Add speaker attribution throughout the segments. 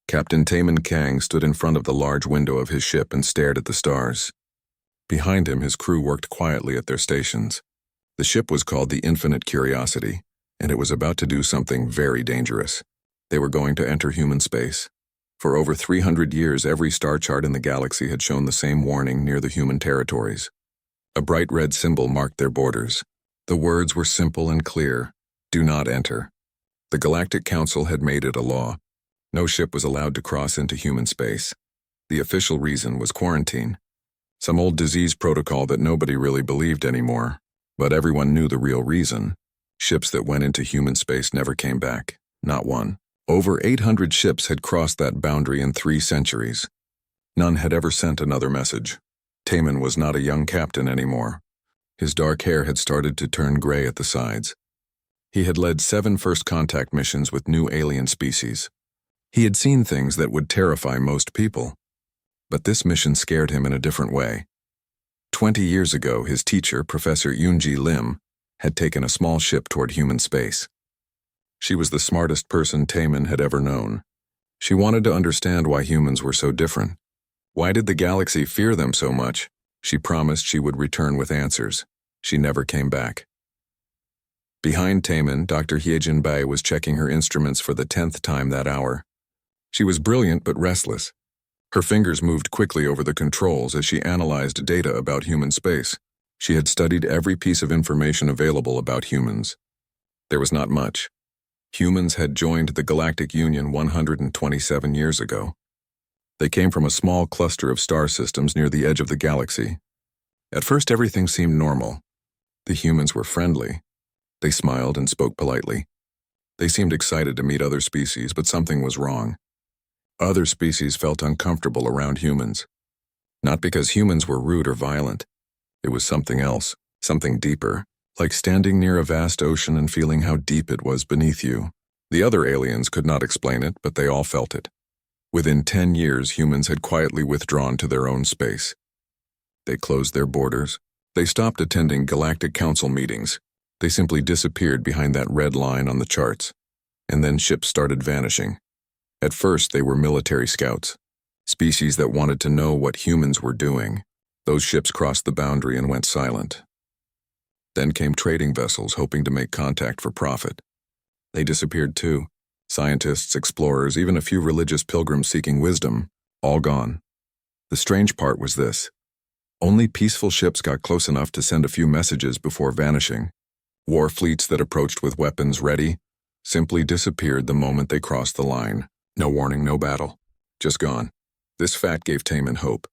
Speaker 1: Captain Taman Kang stood in front of the large window of his ship and stared at the stars. Behind him, his crew worked quietly at their stations. The ship was called the Infinite Curiosity, and it was about to do something very dangerous. They were going to enter human space. For over 300 years, every star chart in the galaxy had shown the same warning near the human territories. A bright red symbol marked their borders. The words were simple and clear: do not enter. The Galactic Council had made it a law. No ship was allowed to cross into human space. The official reason was quarantine. Some old disease protocol that nobody really believed anymore. But everyone knew the real reason. Ships that went into human space never came back. Not one. Over 800 ships had crossed that boundary in 3 centuries. None had ever sent another message. Taman was not a young captain anymore. His dark hair had started to turn gray at the sides. He had led 7 first contact missions with new alien species. He had seen things that would terrify most people. But this mission scared him in a different way. 20 years ago, his teacher, Professor Yoonji Lim, had taken a small ship toward human space. She was the smartest person Taman had ever known. She wanted to understand why humans were so different. Why did the galaxy fear them so much? She promised she would return with answers. She never came back. Behind Taman, Dr. Hyejin Bai was checking her instruments for the 10th time that hour. She was brilliant but restless. Her fingers moved quickly over the controls as she analyzed data about human space. She had studied every piece of information available about humans. There was not much. Humans had joined the Galactic Union 127 years ago. They came from a small cluster of star systems near the edge of the galaxy. At first, everything seemed normal. The humans were friendly. They smiled and spoke politely. They seemed excited to meet other species, but something was wrong. Other species felt uncomfortable around humans. Not because humans were rude or violent. It was something else, something deeper, like standing near a vast ocean and feeling how deep it was beneath you. The other aliens could not explain it, but they all felt it. Within 10 years, humans had quietly withdrawn to their own space. They closed their borders. They stopped attending Galactic Council meetings. They simply disappeared behind that red line on the charts. And then ships started vanishing. At first, they were military scouts, species that wanted to know what humans were doing. Those ships crossed the boundary and went silent. Then came trading vessels hoping to make contact for profit. They disappeared too. Scientists, explorers, even a few religious pilgrims seeking wisdom, all gone. The strange part was this. Only peaceful ships got close enough to send a few messages before vanishing. War fleets that approached with weapons ready simply disappeared the moment they crossed the line. No warning, no battle. Just gone. This fact gave Taman hope.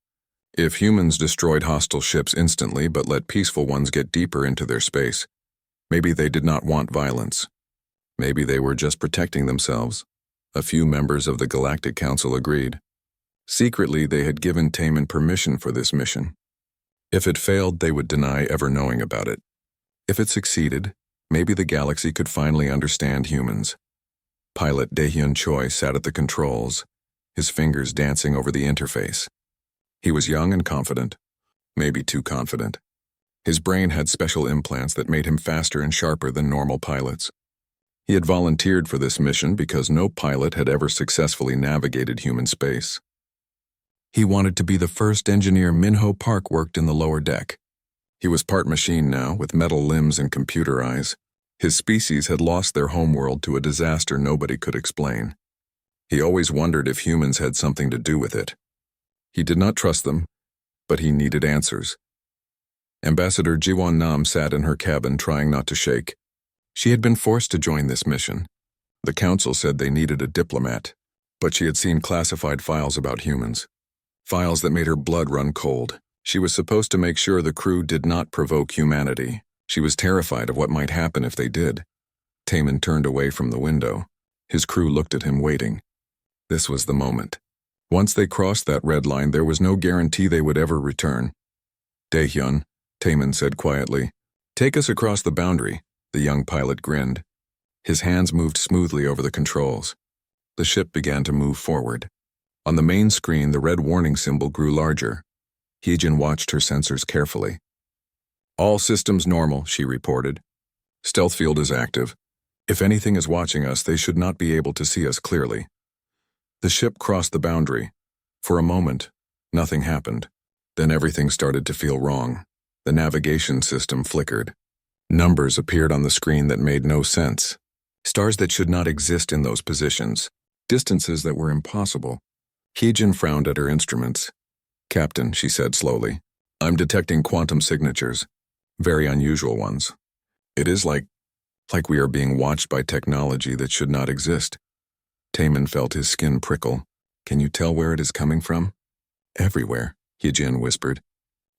Speaker 1: If humans destroyed hostile ships instantly but let peaceful ones get deeper into their space, maybe they did not want violence. Maybe they were just protecting themselves. A few members of the Galactic Council agreed. Secretly, they had given Taman permission for this mission. If it failed, they would deny ever knowing about it. If it succeeded, maybe the galaxy could finally understand humans. Pilot Daehyun Choi sat at the controls, his fingers dancing over the interface. He was young and confident, maybe too confident. His brain had special implants that made him faster and sharper than normal pilots. He had volunteered for this mission because no pilot had ever successfully navigated human space. He wanted to be the first engineer. Minho Park worked in the lower deck. He was part machine now, with metal limbs and computer eyes. His species had lost their homeworld to a disaster nobody could explain. He always wondered if humans had something to do with it. He did not trust them, but he needed answers. Ambassador Jiwon Nam sat in her cabin trying not to shake. She had been forced to join this mission. The council said they needed a diplomat, but she had seen classified files about humans. Files that made her blood run cold. She was supposed to make sure the crew did not provoke humanity. She was terrified of what might happen if they did. Taman turned away from the window. His crew looked at him, waiting. This was the moment. Once they crossed that red line, there was no guarantee they would ever return. Daehyun, Taman said quietly. Take us across the boundary. The young pilot grinned. His hands moved smoothly over the controls. The ship began to move forward. On the main screen, the red warning symbol grew larger. Hyejin watched her sensors carefully. All systems normal, she reported. Stealth field is active. If anything is watching us, they should not be able to see us clearly. The ship crossed the boundary. For a moment, nothing happened. Then everything started to feel wrong. The navigation system flickered. Numbers appeared on the screen that made no sense. Stars that should not exist in those positions. Distances that were impossible. Heejin frowned at her instruments. "Captain," she said slowly, "I'm detecting quantum signatures. Very unusual ones. It is like we are being watched by technology that should not exist." Taemin felt his skin prickle. "Can you tell where it is coming from?" "Everywhere," Heejin whispered.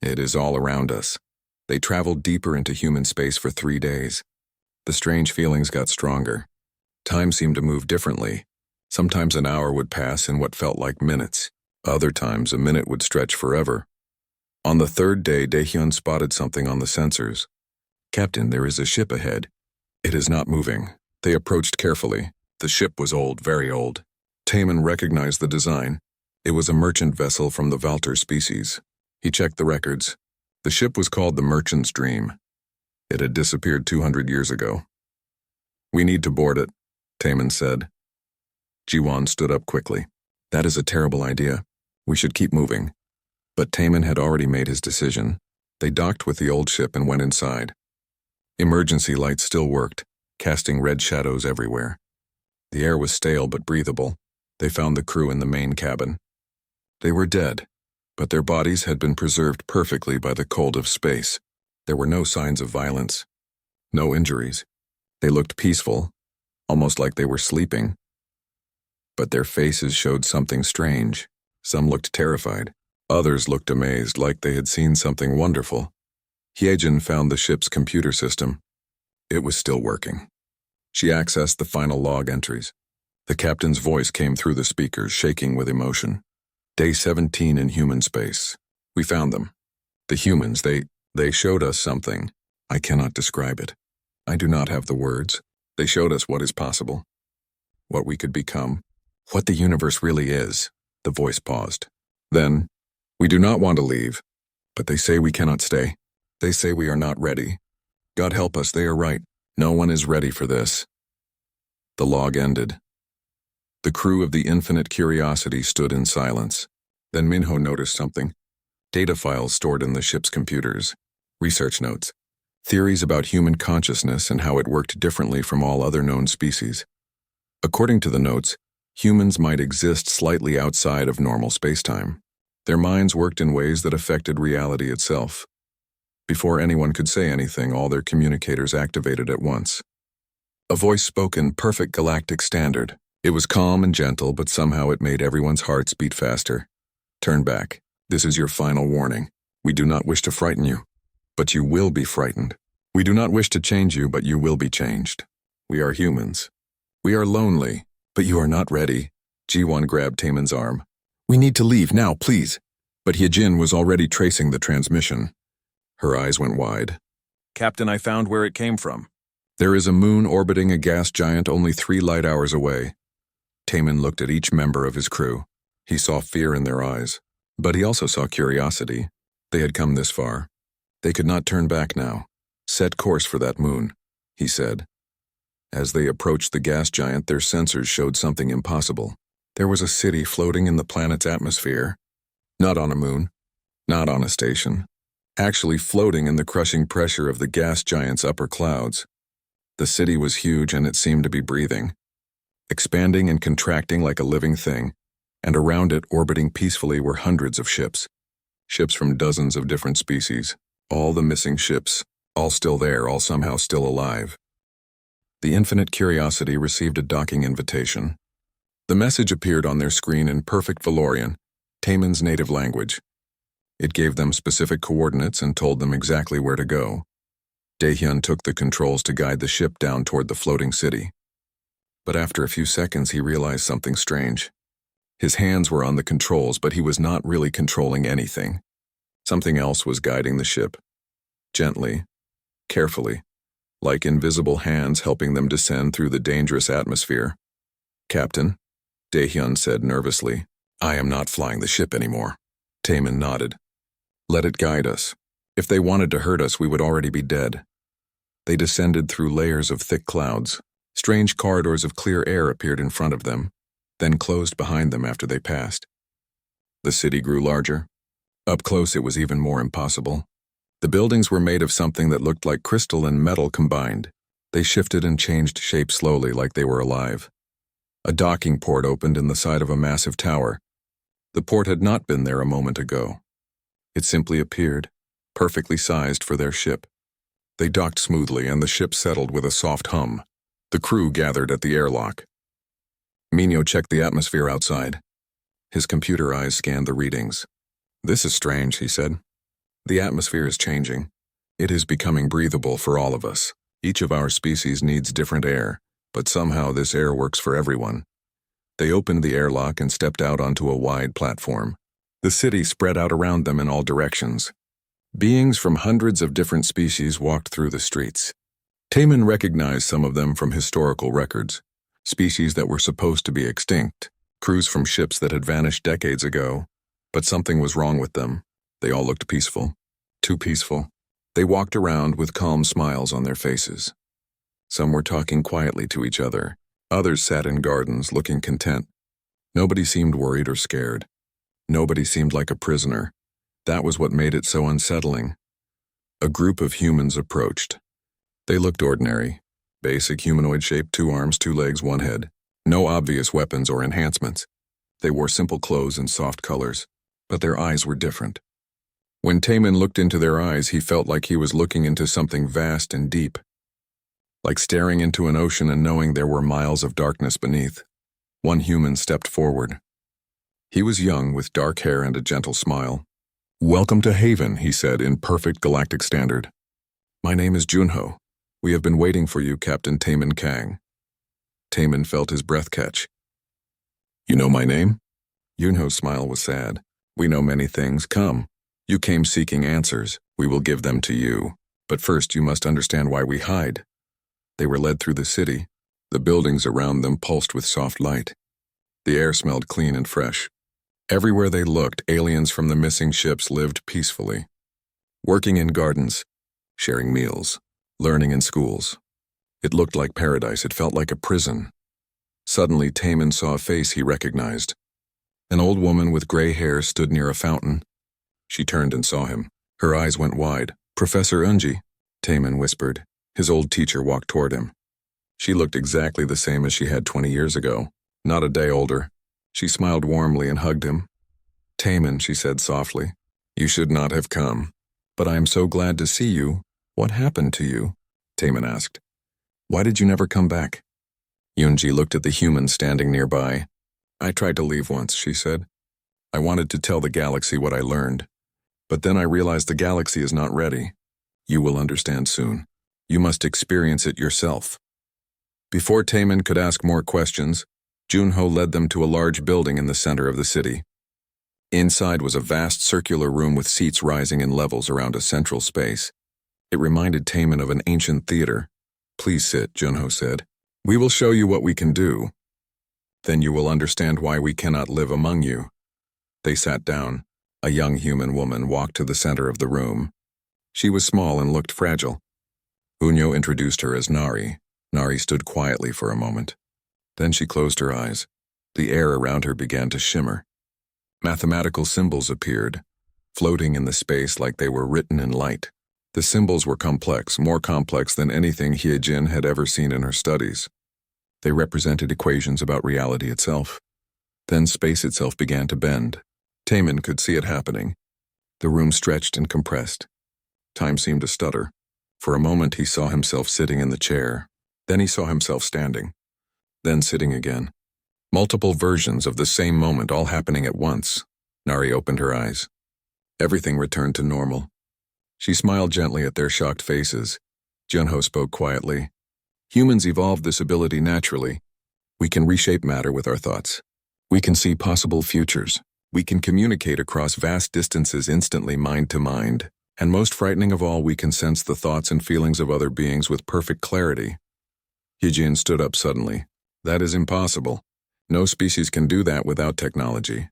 Speaker 1: "It is all around us." They traveled deeper into human space for 3 days. The strange feelings got stronger. Time seemed to move differently. Sometimes an hour would pass in what felt like minutes. Other times a minute would stretch forever. On the 3rd day, Daehyun spotted something on the sensors. "Captain, there is a ship ahead." "It is not moving." They approached carefully. The ship was old, very old. Taemin recognized the design. It was a merchant vessel from the Valter species. He checked the records. The ship was called the Merchant's Dream. It had disappeared 200 years ago. "We need to board it," Taemin said. Jiwon stood up quickly. "That is a terrible idea. We should keep moving." But Taemin had already made his decision. They docked with the old ship and went inside. Emergency lights still worked, casting red shadows everywhere. The air was stale but breathable. They found the crew in the main cabin. They were dead, but their bodies had been preserved perfectly by the cold of space. There were no signs of violence, no injuries. They looked peaceful, almost like they were sleeping. But their faces showed something strange. Some looked terrified. Others looked amazed, like they had seen something wonderful. Hyejin found the ship's computer system. It was still working. She accessed the final log entries. The captain's voice came through the speakers, shaking with emotion. "Day 17 in human space. We found them. The humans, they showed us something. I cannot describe it. I do not have the words. They showed us what is possible. What we could become. What the universe really is." The voice paused. Then, "We do not want to leave, but they say we cannot stay. They say we are not ready. God help us, they are right. No one is ready for this." The log ended. The crew of the Infinite Curiosity stood in silence. Then Minho noticed something. Data files stored in the ship's computers. Research notes. Theories about human consciousness and how it worked differently from all other known species. According to the notes, humans might exist slightly outside of normal spacetime. Their minds worked in ways that affected reality itself. Before anyone could say anything, all their communicators activated at once. A voice spoke in perfect galactic standard. It was calm and gentle, but somehow it made everyone's hearts beat faster. "Turn back. This is your final warning. We do not wish to frighten you, but you will be frightened. We do not wish to change you, but you will be changed. We are humans. We are lonely, but you are not ready." Jiwon grabbed Taemin's arm. "We need to leave now, please." But Hyejin was already tracing the transmission. Her eyes went wide. "Captain, I found where it came from. There is a moon orbiting a gas giant only 3 light hours away." Taemin looked at each member of his crew. He saw fear in their eyes, but he also saw curiosity. They had come this far. They could not turn back now. "Set course for that moon," he said. As they approached the gas giant, their sensors showed something impossible. There was a city floating in the planet's atmosphere. Not on a moon, not on a station. Actually floating in the crushing pressure of the gas giant's upper clouds. The city was huge and it seemed to be breathing, expanding and contracting like a living thing, and around it, orbiting peacefully, were hundreds of ships. Ships from dozens of different species. All the missing ships, all still there, all somehow still alive. The Infinite Curiosity received a docking invitation. The message appeared on their screen in perfect Valorian, Taemin's native language. It gave them specific coordinates and told them exactly where to go. Daehyun took the controls to guide the ship down toward the floating city. But after a few seconds, he realized something strange. His hands were on the controls, but he was not really controlling anything. Something else was guiding the ship. Gently, carefully, like invisible hands helping them descend through the dangerous atmosphere. "Captain," Daehyun said nervously, "I am not flying the ship anymore." Taemin nodded. "Let it guide us. If they wanted to hurt us, we would already be dead." They descended through layers of thick clouds. Strange corridors of clear air appeared in front of them. then closed behind them after they passed. The city grew larger. Up close it was even more impossible. The buildings were made of something that looked like crystal and metal combined. They shifted and changed shape slowly like they were alive. A docking port opened in the side of a massive tower. The port had not been there a moment ago. It simply appeared, perfectly sized for their ship. They docked smoothly and the ship settled with a soft hum. The crew gathered at the airlock. Mino checked the atmosphere outside. His computer eyes scanned the readings. "This is strange," he said. "The atmosphere is changing. It is becoming breathable for all of us. Each of our species needs different air, but somehow this air works for everyone." They opened the airlock and stepped out onto a wide platform. The city spread out around them in all directions. Beings from hundreds of different species walked through the streets. Taman recognized some of them from historical records, species that were supposed to be extinct, crews from ships that had vanished decades ago, but something was wrong with them. They all looked peaceful, too peaceful. They walked around with calm smiles on their faces. Some were talking quietly to each other. Others sat in gardens looking content. Nobody seemed worried or scared. Nobody seemed like a prisoner. That was what made it so unsettling. A group of humans approached. They looked ordinary. Basic humanoid shape, 2 arms, 2 legs, 1 head. No obvious weapons or enhancements. They wore simple clothes and soft colors, but their eyes were different. When Taman looked into their eyes, he felt like he was looking into something vast and deep, like staring into an ocean and knowing there were miles of darkness beneath. One human stepped forward. He was young, with dark hair and a gentle smile. "Welcome to Haven," he said in perfect galactic standard. "My name is Junho. We have been waiting for you, Captain Taman Kang." Taman felt his breath catch. "You know my name?" Junho's smile was sad. "We know many things. Come. You came seeking answers. We will give them to you. But first you must understand why we hide." They were led through the city. The buildings around them pulsed with soft light. The air smelled clean and fresh. Everywhere they looked, aliens from the missing ships lived peacefully, working in gardens, sharing meals, learning in schools. It looked like paradise. It felt like a prison. Suddenly, Taman saw a face he recognized. An old woman with gray hair stood near a fountain. She turned and saw him. Her eyes went wide. "Professor Unji," Taman whispered. His old teacher walked toward him. She looked exactly the same as she had 20 years ago, not a day older. She smiled warmly and hugged him. "Taman," she said softly, "you should not have come. But I am so glad to see you. What happened to you?" Taman asked. "Why did you never come back?" Yunji looked at the human standing nearby. "I tried to leave once," she said. "I wanted to tell the galaxy what I learned. But then I realized the galaxy is not ready. You will understand soon. You must experience it yourself." Before Taman could ask more questions, Junho led them to a large building in the center of the city. Inside was a vast circular room with seats rising in levels around a central space. It reminded Taman of an ancient theater. "Please sit," Junho said. "We will show you what we can do. Then you will understand why we cannot live among you." They sat down. A young human woman walked to the center of the room. She was small and looked fragile. Unyo introduced her as Nari. Nari stood quietly for a moment. Then she closed her eyes. The air around her began to shimmer. Mathematical symbols appeared, floating in the space like they were written in light. The symbols were complex, more complex than anything Hyejin had ever seen in her studies. They represented equations about reality itself. Then space itself began to bend. Taman could see it happening. The room stretched and compressed. Time seemed to stutter. For a moment he saw himself sitting in the chair. Then he saw himself standing. Then sitting again. Multiple versions of the same moment all happening at once. Nari opened her eyes. Everything returned to normal. She smiled gently at their shocked faces. Junho spoke quietly. "Humans evolved this ability naturally. We can reshape matter with our thoughts. We can see possible futures. We can communicate across vast distances instantly, mind to mind. And most frightening of all, we can sense the thoughts and feelings of other beings with perfect clarity." Hyejin stood up suddenly. "That is impossible. No species can do that without technology."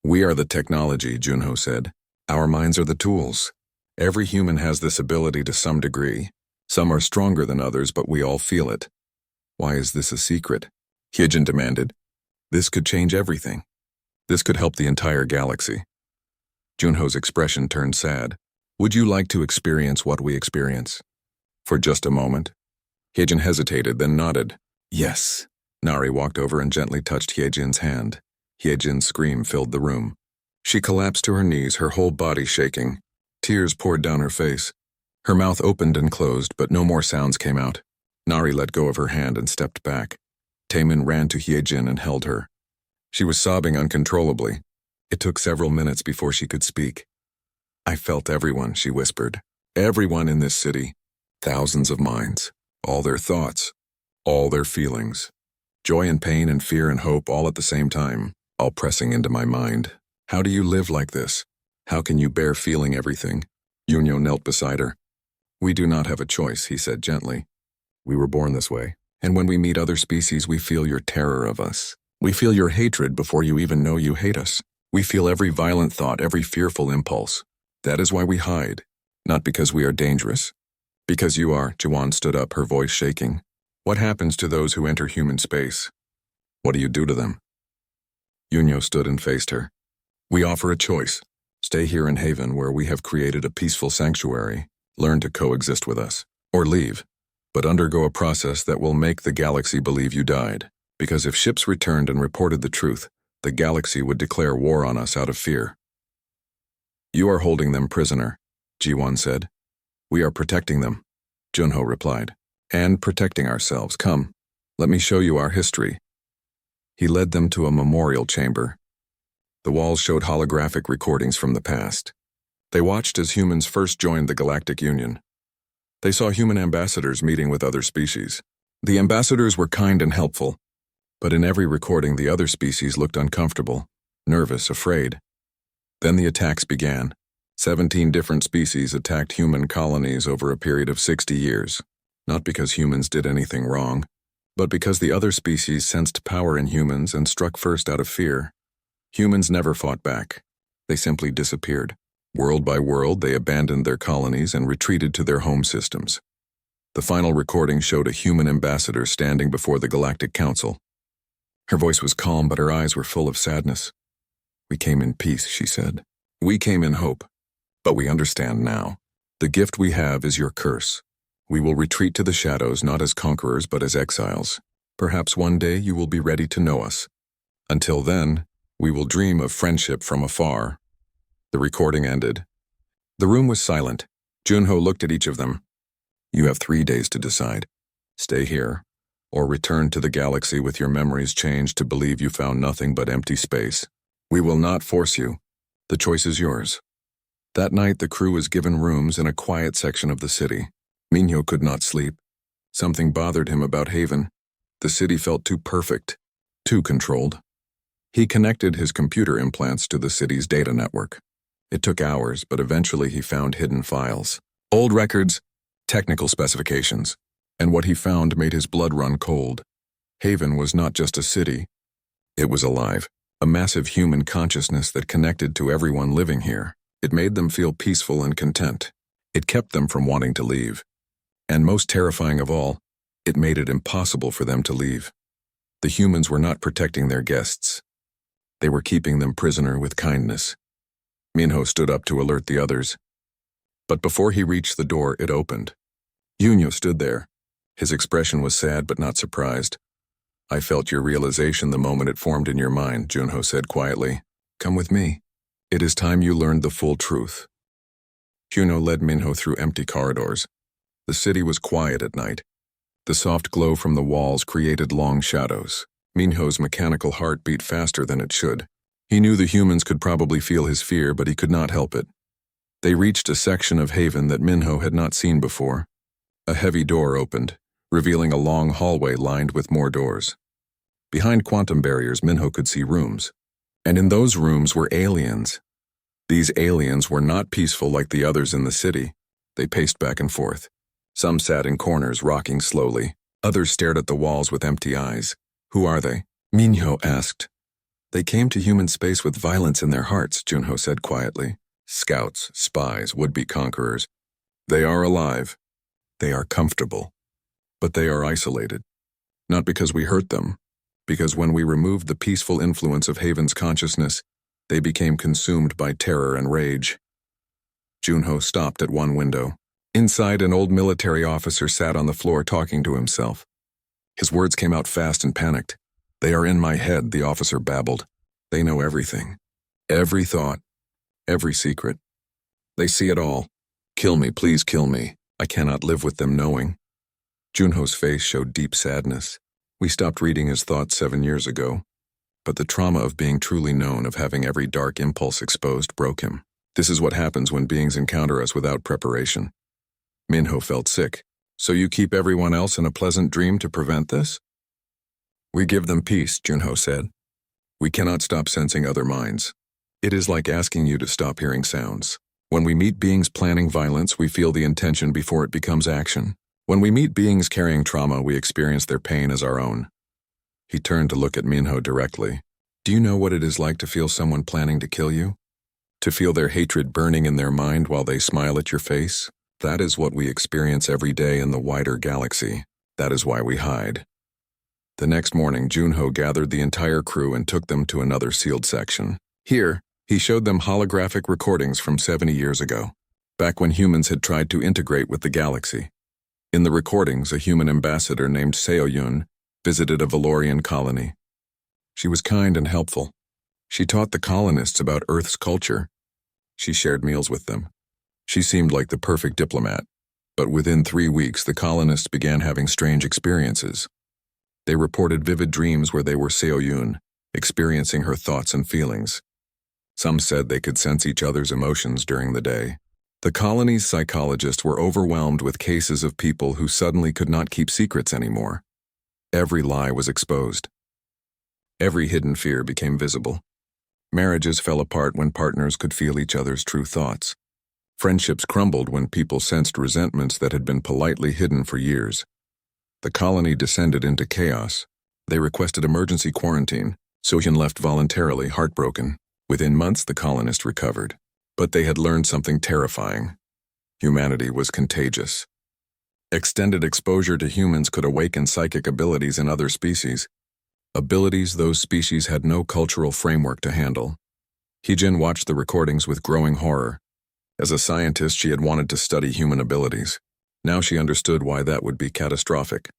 Speaker 1: "We are the technology," Junho said. "Our minds are the tools. Every human has this ability to some degree. Some are stronger than others, but we all feel it." "Why is this a secret?" Hyejin demanded. This could change everything. This could help the entire galaxy. Junho's expression turned sad. Would you like to experience what we experience? For just a moment. Hyejin hesitated, then nodded. Yes. Nari walked over and gently touched Hyejin's hand. Hyejin's scream filled the room. She collapsed to her knees, her whole body shaking. Tears poured down her face. Her mouth opened and closed, but no more sounds came out. Nari let go of her hand and stepped back. Taemin ran to Hyejin and held her. She was sobbing uncontrollably. It took several minutes before she could speak. I felt everyone, she whispered. Everyone in this city. Thousands of minds. All their thoughts. All their feelings. Joy and pain and fear and hope all at the same time, all pressing into my mind. How do you live like this? How can you bear feeling everything? Yunyo knelt beside her. We do not have a choice, he said gently. We were born this way, and when we meet other species, we feel your terror of us. We feel your hatred before you even know you hate us. We feel every violent thought, every fearful impulse. That is why we hide, not because we are dangerous. Because you are, Juwon stood up, her voice shaking. What happens to those who enter human space? What do you do to them? Yunyo stood and faced her. We offer a choice. Stay here in Haven, where we have created a peaceful sanctuary. Learn to coexist with us. Or leave. But undergo a process that will make the galaxy believe you died. Because if ships returned and reported the truth, the galaxy would declare war on us out of fear. You are holding them prisoner, Jiwon said. We are protecting them, Junho replied. And protecting ourselves. Come, let me show you our history. He led them to a memorial chamber. The walls showed holographic recordings from the past. They watched as humans first joined the Galactic Union. They saw human ambassadors meeting with other species. The ambassadors were kind and helpful, but in every recording the other species looked uncomfortable, nervous, afraid. Then the attacks began. 17 different species attacked human colonies over a period of 60 years. Not because humans did anything wrong, but because the other species sensed power in humans and struck first out of fear. Humans never fought back. They simply disappeared. World by world, they abandoned their colonies and retreated to their home systems. The final recording showed a human ambassador standing before the Galactic Council. Her voice was calm, but her eyes were full of sadness. We came in peace, she said. We came in hope. But we understand now. The gift we have is your curse. We will retreat to the shadows not as conquerors but as exiles. Perhaps one day you will be ready to know us. Until then, we will dream of friendship from afar. The recording ended. The room was silent. Junho looked at each of them. You have 3 days to decide. Stay here, or return to the galaxy with your memories changed to believe you found nothing but empty space. We will not force you. The choice is yours. That night, the crew was given rooms in a quiet section of the city. Minho could not sleep. Something bothered him about Haven. The city felt too perfect, too controlled. He connected his computer implants to the city's data network. It took hours, but eventually he found hidden files. Old records, technical specifications, and what he found made his blood run cold. Haven was not just a city. It was alive, a massive human consciousness that connected to everyone living here. It made them feel peaceful and content. It kept them from wanting to leave. And most terrifying of all, it made it impossible for them to leave. The humans were not protecting their guests. They were keeping them prisoner with kindness. Minho stood up to alert the others. But before he reached the door, it opened. Yunyo stood there. His expression was sad but not surprised. I felt your realization the moment it formed in your mind, Junho said quietly. Come with me. It is time you learned the full truth. Juno led Minho through empty corridors. The city was quiet at night. The soft glow from the walls created long shadows. Minho's mechanical heart beat faster than it should. He knew the humans could probably feel his fear, but he could not help it. They reached a section of Haven that Minho had not seen before. A heavy door opened, revealing a long hallway lined with more doors. Behind quantum barriers, Minho could see rooms. And in those rooms were aliens. These aliens were not peaceful like the others in the city. They paced back and forth. Some sat in corners, rocking slowly. Others stared at the walls with empty eyes. Who are they? Minho asked. They came to human space with violence in their hearts, Junho said quietly. Scouts, spies, would-be conquerors. They are alive. They are comfortable. But they are isolated. Not because we hurt them, because when we removed the peaceful influence of Haven's consciousness, they became consumed by terror and rage. Junho stopped at one window. Inside, an old military officer sat on the floor talking to himself. His words came out fast and panicked. "They are in my head," the officer babbled. "They know everything. Every thought. Every secret. They see it all. Kill me, please kill me. I cannot live with them knowing." Junho's face showed deep sadness. We stopped reading his thoughts 7 years ago. But the trauma of being truly known, of having every dark impulse exposed, broke him. This is what happens when beings encounter us without preparation. Minho felt sick. "So you keep everyone else in a pleasant dream to prevent this?" "We give them peace," Junho said. "We cannot stop sensing other minds. It is like asking you to stop hearing sounds. When we meet beings planning violence, we feel the intention before it becomes action. When we meet beings carrying trauma, we experience their pain as our own." He turned to look at Minho directly. "Do you know what it is like to feel someone planning to kill you? To feel their hatred burning in their mind while they smile at your face? That is what we experience every day in the wider galaxy. That is why we hide." The next morning, Junho gathered the entire crew and took them to another sealed section. Here, he showed them holographic recordings from 70 years ago, back when humans had tried to integrate with the galaxy. In the recordings, a human ambassador named Seoyun visited a Valorian colony. She was kind and helpful. She taught the colonists about Earth's culture. She shared meals with them. She seemed like the perfect diplomat. But within 3 weeks, the colonists began having strange experiences. They reported vivid dreams where they were Seoyun, experiencing her thoughts and feelings. Some said they could sense each other's emotions during the day. The colony's psychologists were overwhelmed with cases of people who suddenly could not keep secrets anymore. Every lie was exposed. Every hidden fear became visible. Marriages fell apart when partners could feel each other's true thoughts. Friendships crumbled when people sensed resentments that had been politely hidden for years. The colony descended into chaos. They requested emergency quarantine. Sohyun left voluntarily, heartbroken. Within months, the colonists recovered. But they had learned something terrifying. Humanity was contagious. Extended exposure to humans could awaken psychic abilities in other species. Abilities those species had no cultural framework to handle. Heejin watched the recordings with growing horror. As a scientist, she had wanted to study human abilities. Now she understood why that would be catastrophic.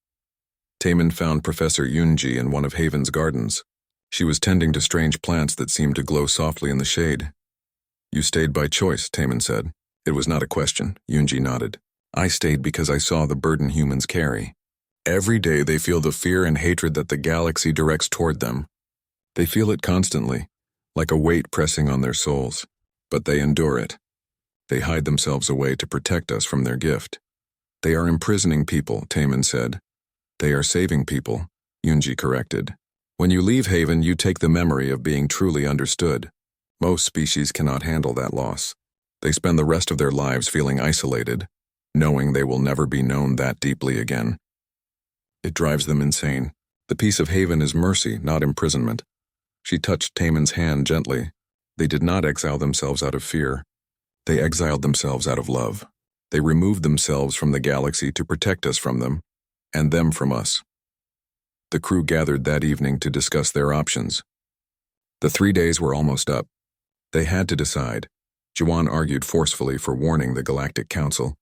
Speaker 1: Taemin found Professor Yoonji in one of Haven's gardens. She was tending to strange plants that seemed to glow softly in the shade. "You stayed by choice," Taemin said. "It was not a question," Yoonji nodded. "I stayed because I saw the burden humans carry. Every day they feel the fear and hatred that the galaxy directs toward them. They feel it constantly, like a weight pressing on their souls. But they endure it. They hide themselves away to protect us from their gift." "They are imprisoning people," Taemin said. "They are saving people," Yoonji corrected. "When you leave Haven, you take the memory of being truly understood. Most species cannot handle that loss. They spend the rest of their lives feeling isolated, knowing they will never be known that deeply again. It drives them insane. The peace of Haven is mercy, not imprisonment." She touched Taemin's hand gently. "They did not exile themselves out of fear. They exiled themselves out of love. They removed themselves from the galaxy to protect us from them, and them from us." The crew gathered that evening to discuss their options. The 3 days were almost up. They had to decide. Juwan argued forcefully for warning the Galactic Council.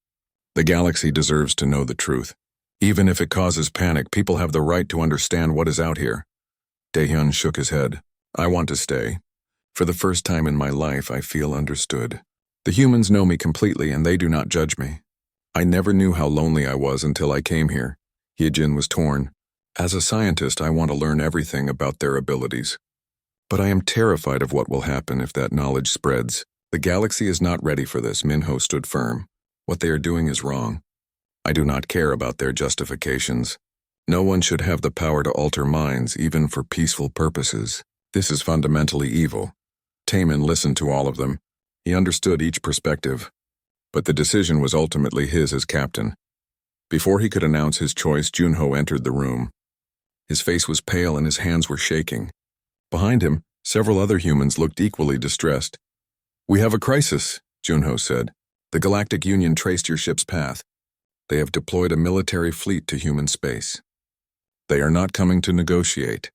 Speaker 1: "The galaxy deserves to know the truth. Even if it causes panic, people have the right to understand what is out here." Daehyun shook his head. "I want to stay. For the first time in my life, I feel understood. The humans know me completely and they do not judge me. I never knew how lonely I was until I came here." Heejin was torn. "As a scientist, I want to learn everything about their abilities. But I am terrified of what will happen if that knowledge spreads. The galaxy is not ready for this." Minho stood firm. "What they are doing is wrong. I do not care about their justifications. No one should have the power to alter minds, even for peaceful purposes. This is fundamentally evil." Taemin listened to all of them. He understood each perspective. But the decision was ultimately his as captain. Before he could announce his choice, Junho entered the room. His face was pale and his hands were shaking. Behind him, several other humans looked equally distressed. "We have a crisis," Junho said. "The Galactic Union traced your ship's path. They have deployed a military fleet to human space. They are not coming to negotiate.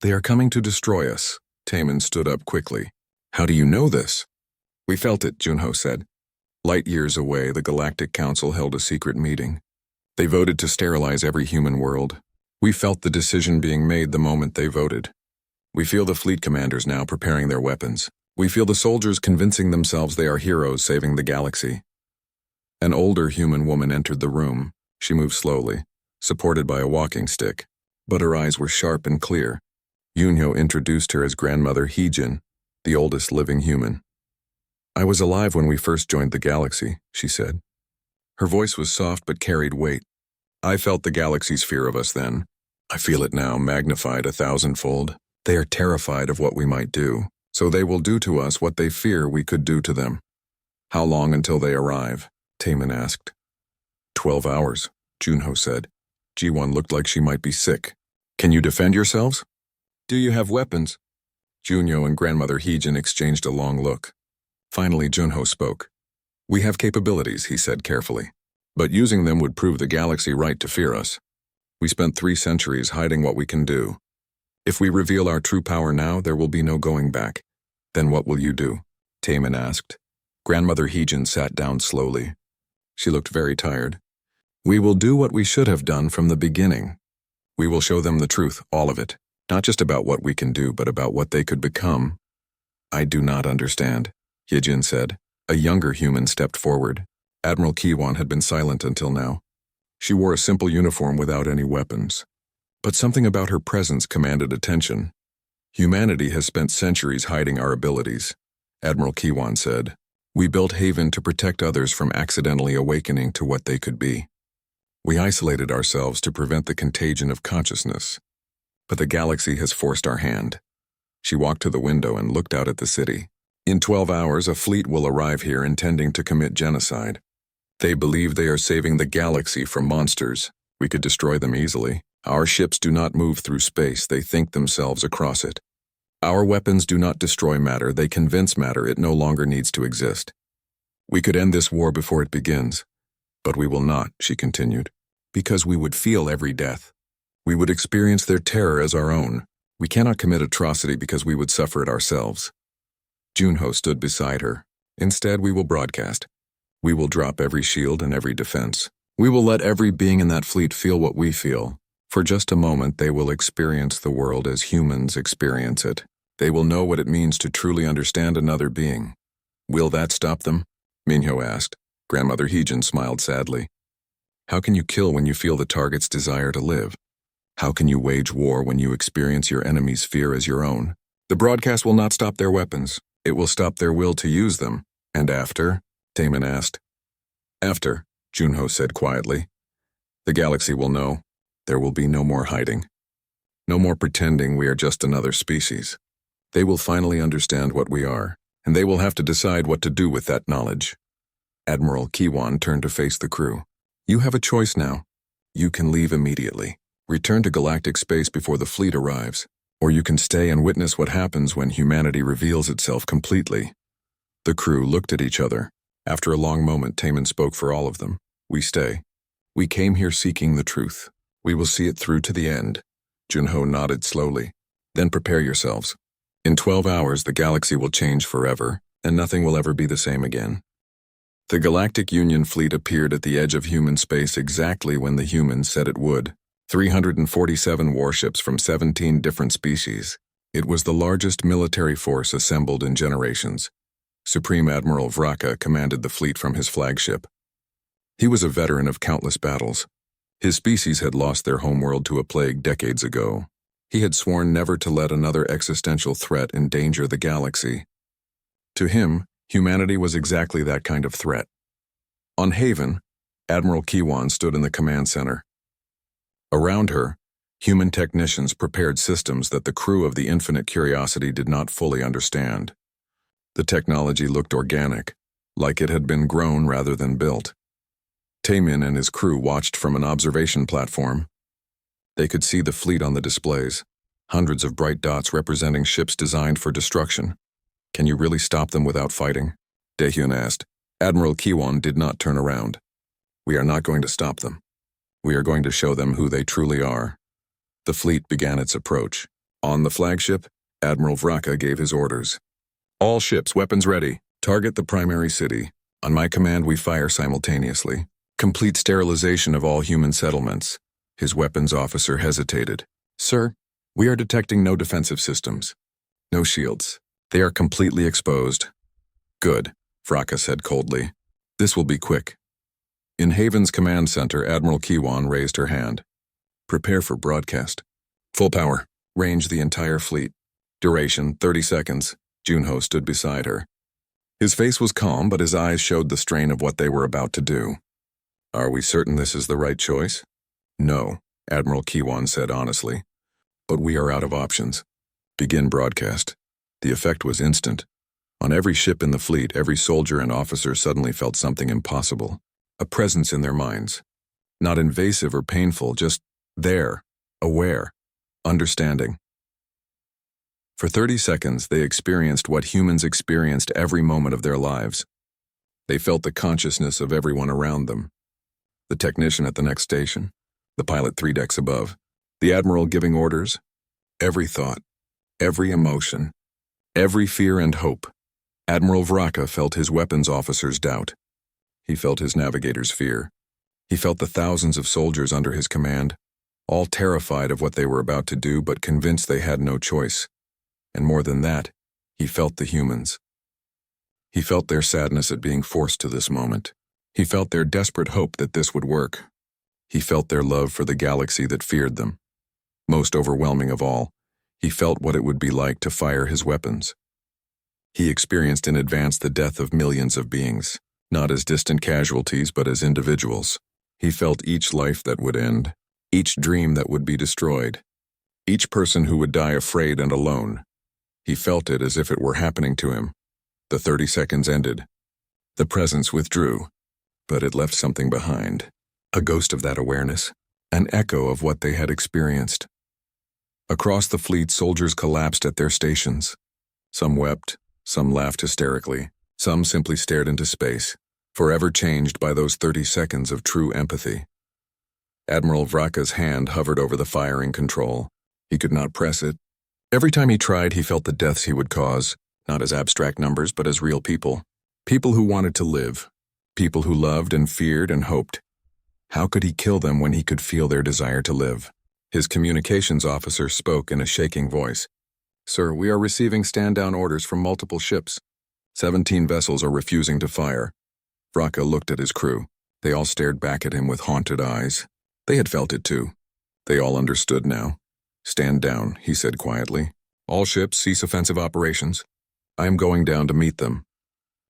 Speaker 1: They are coming to destroy us. Taemin stood up quickly. How do you know this? We felt it, Junho said. Light years away, the Galactic Council held a secret meeting. They voted to sterilize every human world. We felt the decision being made the moment they voted. We feel the fleet commanders now preparing their weapons. We feel the soldiers convincing themselves they are heroes saving the galaxy. An older human woman entered the room. She moved slowly, supported by a walking stick, but her eyes were sharp and clear. Yunho introduced her as Grandmother Heejin, the oldest living human. I was alive when we first joined the galaxy, she said. Her voice was soft but carried weight. I felt the galaxy's fear of us then. I feel it now, magnified 1,000-fold. They are terrified of what we might do, so they will do to us what they fear we could do to them. How long until they arrive? Taemin asked. 12 hours, Junho said. Ji-won looked like she might be sick. Can you defend yourselves? Do you have weapons? Junho and Grandmother Heejin exchanged a long look. Finally, Junho spoke. We have capabilities, he said carefully. But using them would prove the galaxy right to fear us. We spent 3 centuries hiding what we can do. If we reveal our true power now, there will be no going back. Then what will you do? Taemin asked. Grandmother Heejin sat down slowly. She looked very tired. We will do what we should have done from the beginning. We will show them the truth, all of it. Not just about what we can do, but about what they could become. I do not understand, Heejin said. A younger human stepped forward. Admiral Ki-won had been silent until now. She wore a simple uniform without any weapons. But something about her presence commanded attention. Humanity has spent centuries hiding our abilities, Admiral Ki-won said. We built Haven to protect others from accidentally awakening to what they could be. We isolated ourselves to prevent the contagion of consciousness. But the galaxy has forced our hand. She walked to the window and looked out at the city. In 12 hours, a fleet will arrive here intending to commit genocide. They believe they are saving the galaxy from monsters. We could destroy them easily. Our ships do not move through space, they think themselves across it. Our weapons do not destroy matter, they convince matter it no longer needs to exist. We could end this war before it begins. But we will not, she continued, because we would feel every death. We would experience their terror as our own. We cannot commit atrocity because we would suffer it ourselves. Junho stood beside her. Instead, we will broadcast. We will drop every shield and every defense. We will let every being in that fleet feel what we feel. For just a moment, they will experience the world as humans experience it. They will know what it means to truly understand another being. Will that stop them? Minho asked. Grandmother Heejin smiled sadly. How can you kill when you feel the target's desire to live? How can you wage war when you experience your enemy's fear as your own? The broadcast will not stop their weapons. It will stop their will to use them. And after? Taemin asked. After, Junho said quietly. The galaxy will know. There will be no more hiding. No more pretending we are just another species. They will finally understand what we are, and they will have to decide what to do with that knowledge. Admiral Ki-won turned to face the crew. You have a choice now. You can leave immediately. Return to galactic space before the fleet arrives, or you can stay and witness what happens when humanity reveals itself completely. The crew looked at each other. After a long moment, Taemin spoke for all of them. We stay. We came here seeking the truth. We will see it through to the end. Junho nodded slowly. Then prepare yourselves. In 12 hours, the galaxy will change forever, and nothing will ever be the same again. The Galactic Union fleet appeared at the edge of human space exactly when the humans said it would. 347 warships from 17 different species. It was the largest military force assembled in generations. Supreme Admiral Vraka commanded the fleet from his flagship. He was a veteran of countless battles. His species had lost their homeworld to a plague decades ago. He had sworn never to let another existential threat endanger the galaxy. To him, humanity was exactly that kind of threat. On Haven, Admiral Ki-won stood in the command center. Around her, human technicians prepared systems that the crew of the Infinite Curiosity did not fully understand. The technology looked organic, like it had been grown rather than built. Taemin and his crew watched from an observation platform. They could see the fleet on the displays, hundreds of bright dots representing ships designed for destruction. Can you really stop them without fighting? Daehyun asked. Admiral Ki-won did not turn around. We are not going to stop them. We are going to show them who they truly are. The fleet began its approach. On the flagship, Admiral Vraka gave his orders. All ships, weapons ready. Target the primary city. On my command, we fire simultaneously. Complete sterilization of all human settlements. His weapons officer hesitated. Sir, we are detecting no defensive systems. No shields. They are completely exposed. Good, Vraka said coldly. This will be quick. In Haven's command center, Admiral Kiwan raised her hand. Prepare for broadcast. Full power. Range the entire fleet. Duration, 30 seconds. Junho stood beside her. His face was calm, but his eyes showed the strain of what they were about to do. Are we certain this is the right choice? No, Admiral Kiwan said honestly. But we are out of options. Begin broadcast. The effect was instant. On every ship in the fleet, every soldier and officer suddenly felt something impossible. A presence in their minds. Not invasive or painful, just there, aware, understanding. For 30 seconds, they experienced what humans experienced every moment of their lives. They felt the consciousness of everyone around them. The technician at the next station, the pilot 3 decks above, the admiral giving orders, every thought, every emotion, every fear and hope. Admiral Vraka felt his weapons officer's doubt. He felt his navigator's fear. He felt the thousands of soldiers under his command, all terrified of what they were about to do but convinced they had no choice. And more than that, he felt the humans. He felt their sadness at being forced to this moment. He felt their desperate hope that this would work. He felt their love for the galaxy that feared them. Most overwhelming of all, he felt what it would be like to fire his weapons. He experienced in advance the death of millions of beings, not as distant casualties but as individuals. He felt each life that would end, each dream that would be destroyed, each person who would die afraid and alone. He felt it as if it were happening to him. The 30 seconds ended. The presence withdrew, but it left something behind. A ghost of that awareness, an echo of what they had experienced. Across the fleet, soldiers collapsed at their stations. Some wept, some laughed hysterically, some simply stared into space, forever changed by those 30 seconds of true empathy. Admiral Vraka's hand hovered over the firing control. He could not press it. Every time he tried, he felt the deaths he would cause, not as abstract numbers, but as real people. People who wanted to live. People who loved and feared and hoped. How could he kill them when he could feel their desire to live? His communications officer spoke in a shaking voice. Sir, we are receiving stand-down orders from multiple ships. 17 vessels are refusing to fire. Vraka looked at his crew. They all stared back at him with haunted eyes. They had felt it too. They all understood now. Stand down, he said quietly. All ships cease offensive operations. I am going down to meet them.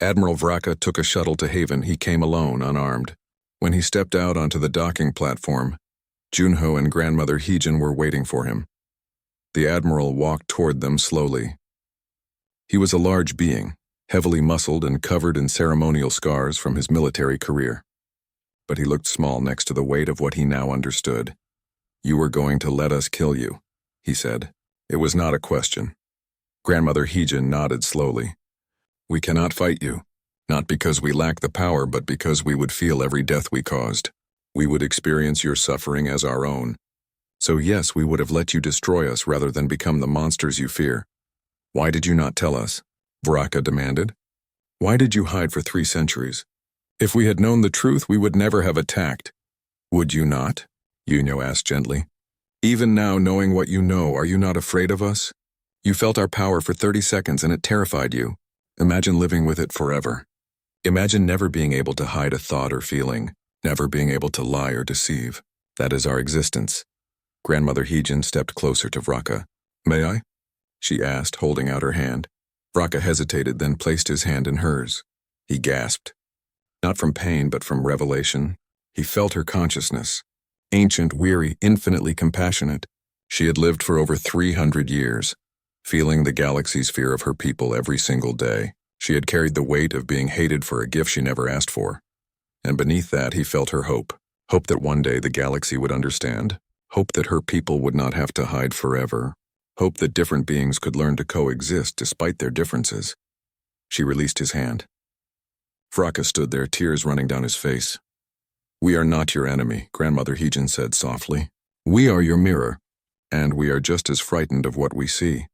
Speaker 1: Admiral Vraka took a shuttle to Haven. He came alone, unarmed. When he stepped out onto the docking platform, Junho and Grandmother Heejin were waiting for him. The Admiral walked toward them slowly. He was a large being, heavily muscled and covered in ceremonial scars from his military career. But he looked small next to the weight of what he now understood. You were going to let us kill you, he said. It was not a question. Grandmother Heejin nodded slowly. We cannot fight you, not because we lack the power, but because we would feel every death we caused. We would experience your suffering as our own. So yes, we would have let you destroy us rather than become the monsters you fear. Why did you not tell us? Vraka demanded. Why did you hide for 3 centuries? If we had known the truth, we would never have attacked. Would you not? Junho asked gently. Even now, knowing what you know, are you not afraid of us? You felt our power for 30 seconds and it terrified you. Imagine living with it forever. Imagine never being able to hide a thought or feeling, never being able to lie or deceive. That is our existence. Grandmother Heejin stepped closer to Vraka. May I? She asked, holding out her hand. Vraka hesitated, then placed his hand in hers. He gasped. Not from pain, but from revelation. He felt her consciousness. Ancient, weary, infinitely compassionate. She had lived for over 300 years, feeling the galaxy's fear of her people every single day. She had carried the weight of being hated for a gift she never asked for. And beneath that, he felt her hope. Hope that one day the galaxy would understand. Hope that her people would not have to hide forever. Hope that different beings could learn to coexist despite their differences. She released his hand. Vraka stood there, tears running down his face. We are not your enemy, Grandmother Heejin said softly. We are your mirror. and we are just as frightened of what we see.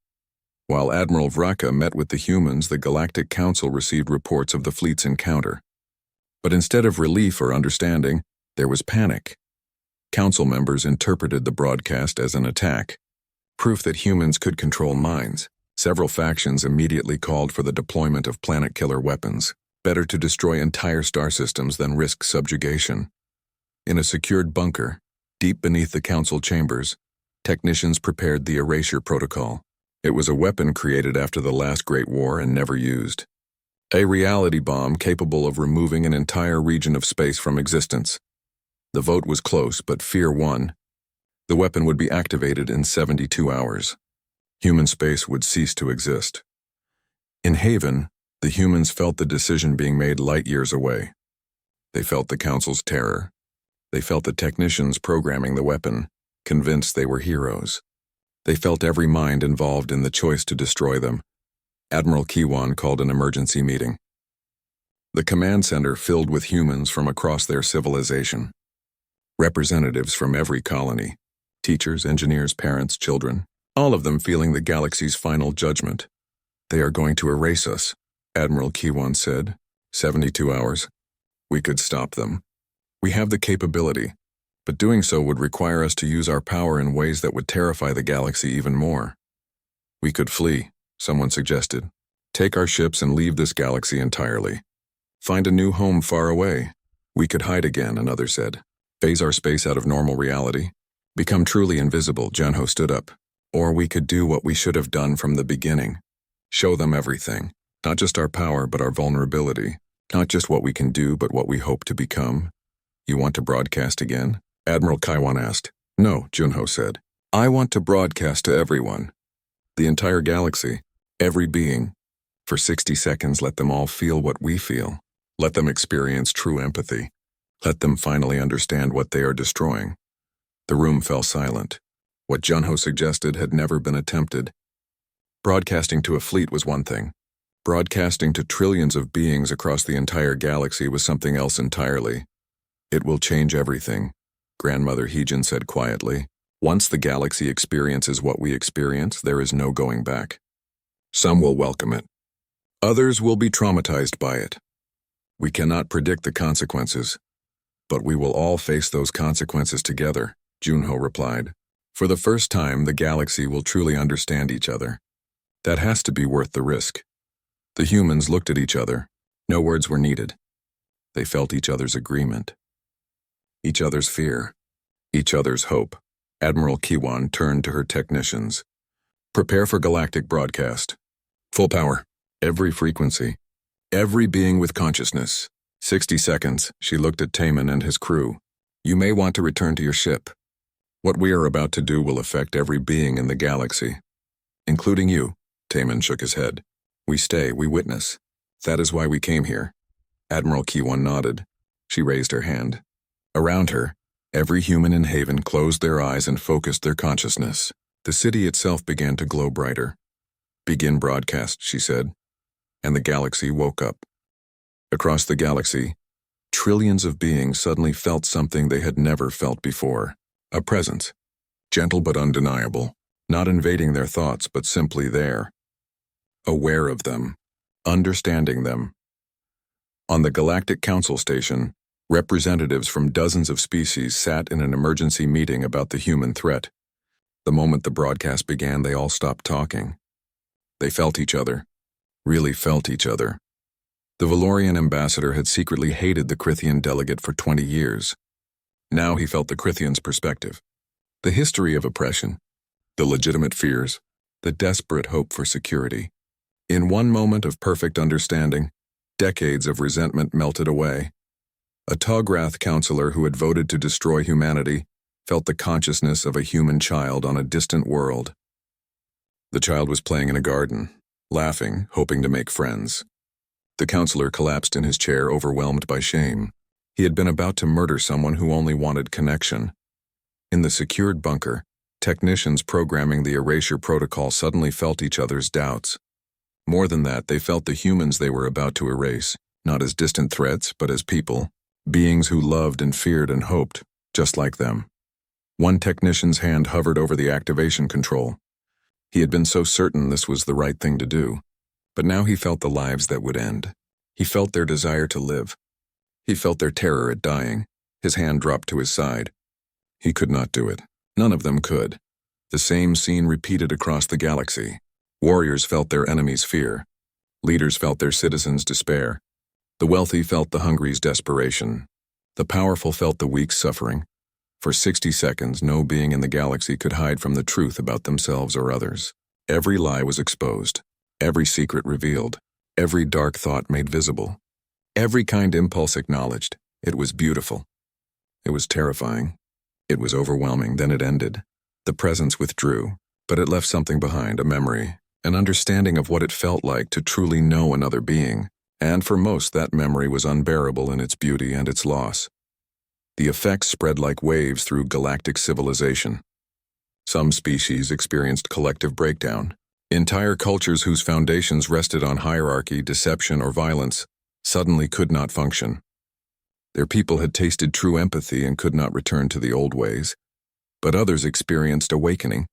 Speaker 1: While Admiral Vraka met with the humans, the Galactic Council received reports of the fleet's encounter. But instead of relief or understanding, there was panic. Council members interpreted the broadcast as an attack, proof that humans could control minds. Several factions immediately called for the deployment of planet-killer weapons. Better to destroy entire star systems than risk subjugation. In a secured bunker, deep beneath the council chambers, technicians prepared the erasure protocol. It was a weapon created after the last Great War and never used. A reality bomb capable of removing an entire region of space from existence. The vote was close, but fear won. The weapon would be activated in 72 hours. Human space would cease to exist. In Haven, the humans felt the decision being made light years away. They felt the Council's terror. They felt the technicians programming the weapon, convinced they were heroes. They felt every mind involved in the choice to destroy them. Admiral Kiwan called an emergency meeting. The command center filled with humans from across their civilization. Representatives from every colony. Teachers, engineers, parents, children. All of them feeling the galaxy's final judgment. They are going to erase us, Admiral Kiwan said. 72 hours. We could stop them. We have the capability, but doing so would require us to use our power in ways that would terrify the galaxy even more. We could flee, someone suggested. Take our ships and leave this galaxy entirely. Find a new home far away. We could hide again, another said. Phase our space out of normal reality. Become truly invisible, Junho stood up. Or we could do what we should have done from the beginning. Show them everything. Not just our power, but our vulnerability. Not just what we can do, but what we hope to become. You want to broadcast again? Admiral Kiwan asked. No, Junho said. I want to broadcast to everyone. The entire galaxy. Every being. For 60 seconds, let them all feel what we feel. Let them experience true empathy. Let them finally understand what they are destroying. The room fell silent. What Junho suggested had never been attempted. Broadcasting to a fleet was one thing. Broadcasting to trillions of beings across the entire galaxy was something else entirely. It will change everything, Grandmother Heejin said quietly. Once the galaxy experiences what we experience, there is no going back. Some will welcome it. Others will be traumatized by it. We cannot predict the consequences, but we will all face those consequences together, Junho replied. For the first time, the galaxy will truly understand each other. That has to be worth the risk. The humans looked at each other. No words were needed. They felt each other's agreement. Each other's fear, each other's hope. Admiral Kiwan turned to her technicians. Prepare for galactic broadcast. Full power. Every frequency. Every being with consciousness. 60 seconds, she looked at Taman and his crew. You may want to return to your ship. What we are about to do will affect every being in the galaxy. Including you, Taman shook his head. We stay, we witness. That is why we came here. Admiral Kiwan nodded. She raised her hand. Around her, every human in Haven closed their eyes and focused their consciousness. The city itself began to glow brighter. Begin broadcast, she said. And the galaxy woke up. Across the galaxy, trillions of beings suddenly felt something they had never felt before. A presence. Gentle but undeniable. Not invading their thoughts, but simply there. Aware of them. Understanding them. On the Galactic Council Station, representatives from dozens of species sat in an emergency meeting about the human threat. The moment the broadcast began, they all stopped talking. They felt each other. Really felt each other. The Valorian ambassador had secretly hated the Krithian delegate for 20 years. Now he felt the Krithian's perspective. The history of oppression. The legitimate fears. The desperate hope for security. In one moment of perfect understanding, decades of resentment melted away. A Tograth counselor who had voted to destroy humanity felt the consciousness of a human child on a distant world. The child was playing in a garden, laughing, hoping to make friends. The counselor collapsed in his chair, overwhelmed by shame. He had been about to murder someone who only wanted connection. In the secured bunker, technicians programming the erasure protocol suddenly felt each other's doubts. More than that, they felt the humans they were about to erase, not as distant threats, but as people. Beings who loved and feared and hoped, just like them. One technician's hand hovered over the activation control. He had been so certain this was the right thing to do, but now he felt the lives that would end. He felt their desire to live. He felt their terror at dying. His hand dropped to his side. He could not do it. None of them could. The same scene repeated across the galaxy. Warriors felt their enemies' fear. Leaders felt their citizens' despair. The wealthy felt the hungry's desperation. The powerful felt the weak's suffering. For 60 seconds, no being in the galaxy could hide from the truth about themselves or others. Every lie was exposed. Every secret revealed. Every dark thought made visible. Every kind impulse acknowledged. It was beautiful. It was terrifying. It was overwhelming. Then it ended. The presence withdrew, but it left something behind, a memory, an understanding of what it felt like to truly know another being, and for most that memory was unbearable in its beauty and its loss. The effects spread like waves through galactic civilization. Some species experienced collective breakdown. Entire cultures whose foundations rested on hierarchy, deception, or violence suddenly could not function. Their people had tasted true empathy and could not return to the old ways. But others experienced awakening.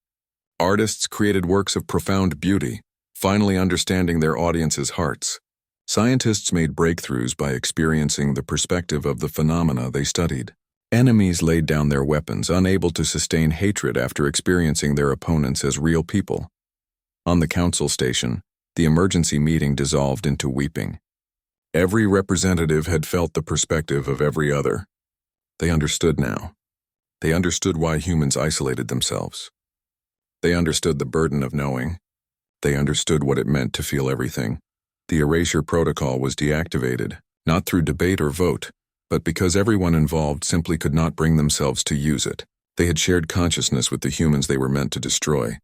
Speaker 1: Artists created works of profound beauty, finally understanding their audience's hearts. Scientists made breakthroughs by experiencing the perspective of the phenomena they studied. Enemies laid down their weapons, unable to sustain hatred after experiencing their opponents as real people. On the council station, the emergency meeting dissolved into weeping. Every representative had felt the perspective of every other. They understood now. They understood why humans isolated themselves. They understood the burden of knowing. They understood what it meant to feel everything. The erasure protocol was deactivated, not through debate or vote, but because everyone involved simply could not bring themselves to use it. They had shared consciousness with the humans they were meant to destroy.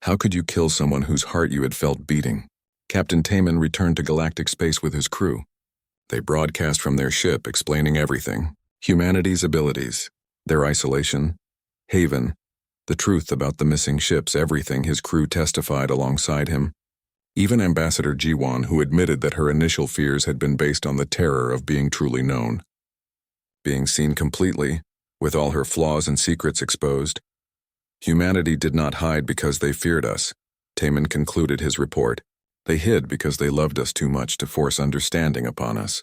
Speaker 1: How could you kill someone whose heart you had felt beating? Captain Taman returned to galactic space with his crew. They broadcast from their ship, explaining everything. Humanity's abilities, their isolation, Haven, the truth about the missing ships, everything his crew testified alongside him. Even Ambassador Jiwan, who admitted that her initial fears had been based on the terror of being truly known. Being seen completely, with all her flaws and secrets exposed. Humanity did not hide because they feared us, Taman concluded his report. They hid because they loved us too much to force understanding upon us.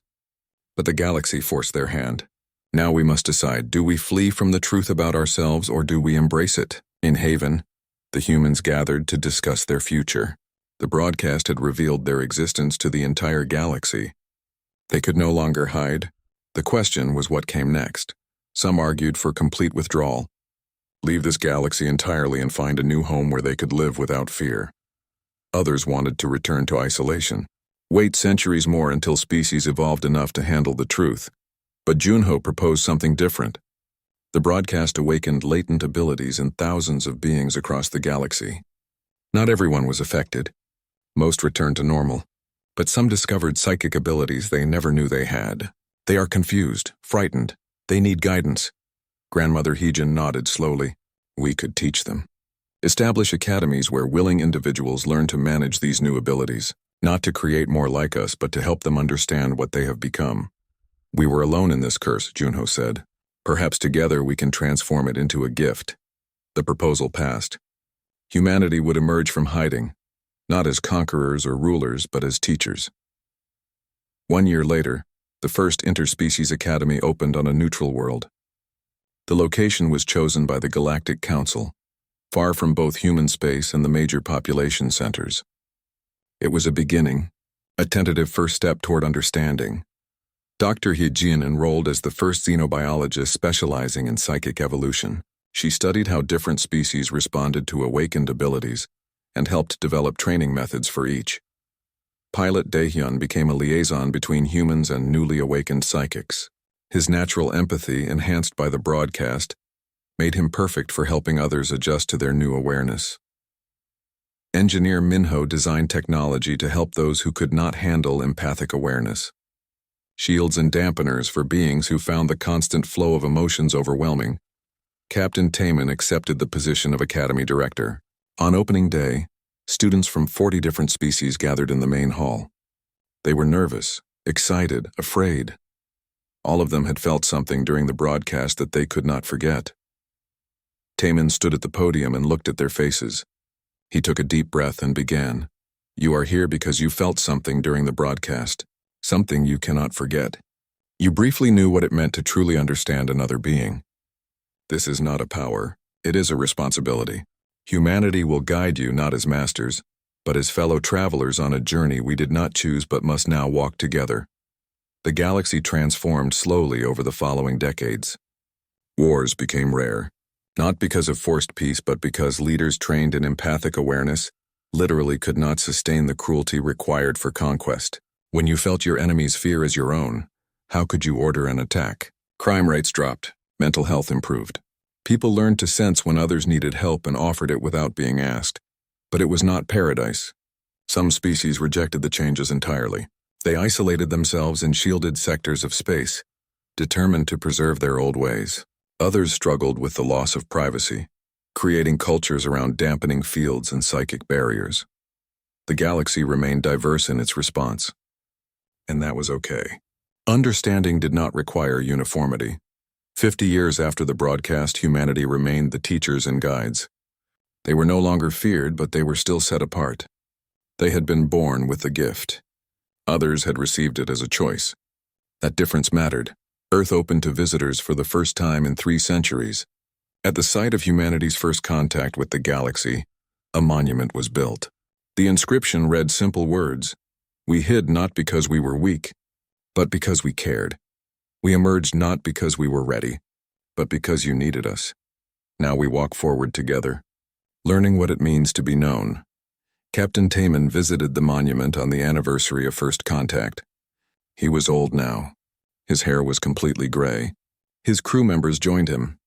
Speaker 1: But the galaxy forced their hand. Now we must decide, do we flee from the truth about ourselves or do we embrace it? In Haven, the humans gathered to discuss their future. The broadcast had revealed their existence to the entire galaxy. They could no longer hide. The question was what came next. Some argued for complete withdrawal. Leave this galaxy entirely and find a new home where they could live without fear. Others wanted to return to isolation. Wait centuries more until species evolved enough to handle the truth. But Junho proposed something different. The broadcast awakened latent abilities in thousands of beings across the galaxy. Not everyone was affected. Most returned to normal. But some discovered psychic abilities they never knew they had. They are confused, frightened. They need guidance. Grandmother Heejin nodded slowly. We could teach them. Establish academies where willing individuals learn to manage these new abilities, not to create more like us, but to help them understand what they have become. We were alone in this curse, Junho said. Perhaps together we can transform it into a gift. The proposal passed. Humanity would emerge from hiding, not as conquerors or rulers, but as teachers. 1 year later, the first Interspecies Academy opened on a neutral world. The location was chosen by the Galactic Council, far from both human space and the major population centers. It was a beginning, a tentative first step toward understanding. Dr. Heejin enrolled as the first xenobiologist specializing in psychic evolution. She studied how different species responded to awakened abilities and helped develop training methods for each. Pilot Daehyun became a liaison between humans and newly awakened psychics. His natural empathy, enhanced by the broadcast, made him perfect for helping others adjust to their new awareness. Engineer Minho designed technology to help those who could not handle empathic awareness. Shields and dampeners for beings who found the constant flow of emotions overwhelming. Captain Taman accepted the position of Academy Director. On opening day, students from 40 different species gathered in the main hall. They were nervous, excited, afraid. All of them had felt something during the broadcast that they could not forget. Taman stood at the podium and looked at their faces. He took a deep breath and began. You are here because you felt something during the broadcast, something you cannot forget. You briefly knew what it meant to truly understand another being. This is not a power, it is a responsibility. Humanity will guide you not as masters, but as fellow travelers on a journey we did not choose but must now walk together. The galaxy transformed slowly over the following decades. Wars became rare, not because of forced peace but because leaders trained in empathic awareness literally could not sustain the cruelty required for conquest. When you felt your enemy's fear as your own, how could you order an attack? Crime rates dropped, mental health improved. People learned to sense when others needed help and offered it without being asked. But it was not paradise. Some species rejected the changes entirely. They isolated themselves in shielded sectors of space, determined to preserve their old ways. Others struggled with the loss of privacy, creating cultures around dampening fields and psychic barriers. The galaxy remained diverse in its response. And that was okay. Understanding did not require uniformity. 50 years after the broadcast, humanity remained the teachers and guides. They were no longer feared, but they were still set apart. They had been born with the gift. Others had received it as a choice. That difference mattered. Earth opened to visitors for the first time in 3 centuries. At the site of humanity's first contact with the galaxy, a monument was built. The inscription read simple words. We hid not because we were weak, but because we cared. We emerged not because we were ready, but because you needed us. Now we walk forward together, learning what it means to be known. Captain Taman visited the monument on the anniversary of first contact. He was old now. His hair was completely gray. His crew members joined him.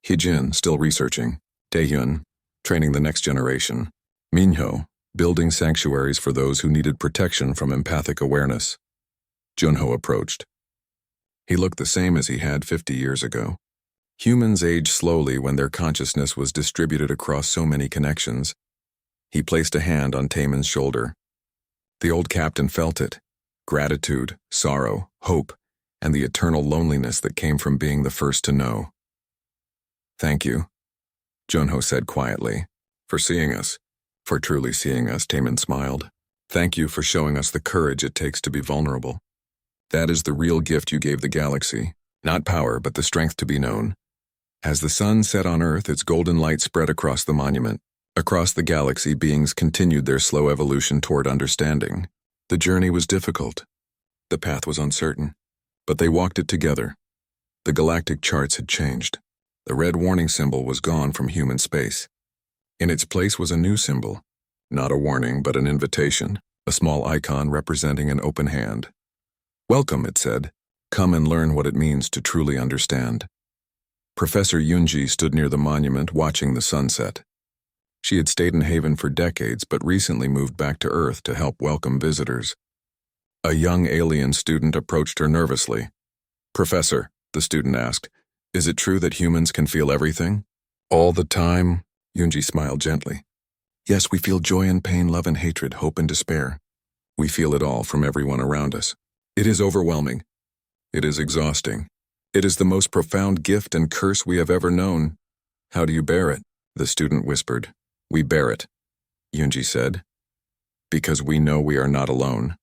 Speaker 1: Hijin, still researching. Taehyun, training the next generation. Minho, building sanctuaries for those who needed protection from empathic awareness. Junho approached. He looked the same as he had 50 years ago. Humans age slowly when their consciousness was distributed across so many connections. He placed a hand on Taman's shoulder. The old captain felt it. Gratitude, sorrow, hope, and the eternal loneliness that came from being the first to know. Thank you, Junho said quietly, for seeing us. For truly seeing us, Taman smiled. Thank you for showing us the courage it takes to be vulnerable. That is the real gift you gave the galaxy. Not power, but the strength to be known. As the sun set on Earth, its golden light spread across the monument. Across the galaxy, beings continued their slow evolution toward understanding. The journey was difficult. The path was uncertain. But they walked it together. The galactic charts had changed. The red warning symbol was gone from human space. In its place was a new symbol. Not a warning, but an invitation. A small icon representing an open hand. Welcome, it said. Come and learn what it means to truly understand. Professor Yunji stood near the monument watching the sunset. She had stayed in Haven for decades but recently moved back to Earth to help welcome visitors. A young alien student approached her nervously. Professor, the student asked, is it true that humans can feel everything? All the time? Yunji smiled gently. Yes, we feel joy and pain, love and hatred, hope and despair. We feel it all from everyone around us. It is overwhelming. It is exhausting. It is the most profound gift and curse we have ever known. How do you bear it? The student whispered. We bear it, Yunji said. Because we know we are not alone.